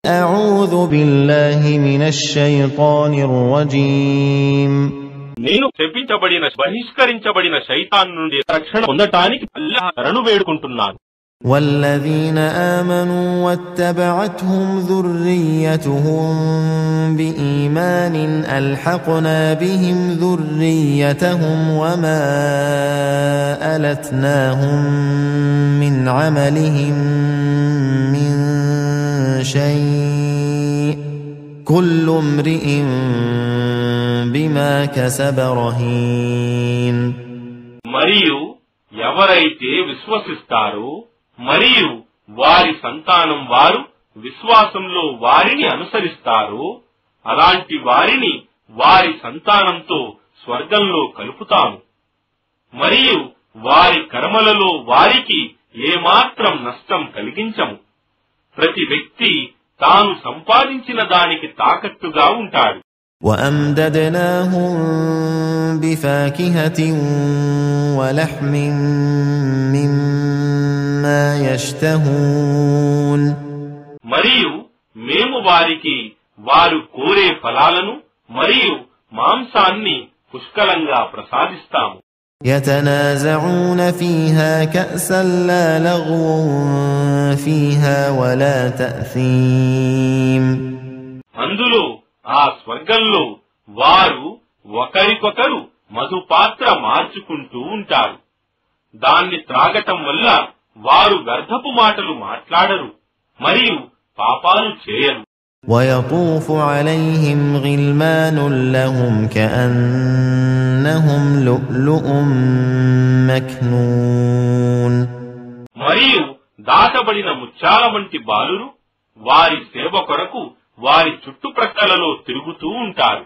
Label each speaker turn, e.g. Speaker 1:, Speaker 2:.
Speaker 1: أعوذ بالله من الشيطان الرجيم
Speaker 2: నేను శపించబడిన బహిష్కరించబడిన శైతాన్ నుండి రక్షణ పొందటానికి అల్లాహ్ శరణు వేడుకుంటున్నాను.
Speaker 1: والذين آمنوا واتبعتهم ذريتهم بإيمان ألحقنا بهم ذريتهم وما ألتناهم من عملهم من شيء كل امرئ بما كسب رهين.
Speaker 2: మరియు ఎవరైతే విశ్వసిస్తారో మరియు వారి సంతానం వారు విశ్వాసంలో వారిని అనుసరిస్తారో అలాంటి వారిని వారి సంతానంతో స్వర్గంలో కలుపుతాము. మరియు వారి కర్మలలో వారికి ఏమాత్రం నష్టం కలిగించము. ప్రతి వ్యక్తి తాను సంపాదించిన దానికి తాకట్టుగా ఉంటాడు.
Speaker 1: وأمددناهم بفاكهة ولحم مما يشتهون.
Speaker 2: మరియు మేము వారికి వారు కోరే ఫలాలను మరియు మాంసాన్ని పుష్కలంగా ప్రసాదిస్తాము.
Speaker 1: يتنازعون فيها كأسا لا لغو فيها ولا تأثيم.
Speaker 2: అందులో ఆ స్వర్గంలో వారు ఒకరికొకరు మధుపాత్ర మార్చుకుంటూ ఉంటారు. దాన్ని త్రాగటం వల్ల వారు వ్యర్థపు మాటలు మాట్లాడరు మరియు పాపాలు చేయరు.
Speaker 1: ويطوف عليهم غلمان لهم كأنهم لؤلؤ مكنون.
Speaker 2: మరియు దాటబడిన ముత్యాల వంటి బాలురు వారి సేవ కొరకు వారి చుట్టుప్రక్కలలో తిరుగుతూ ఉంటారు.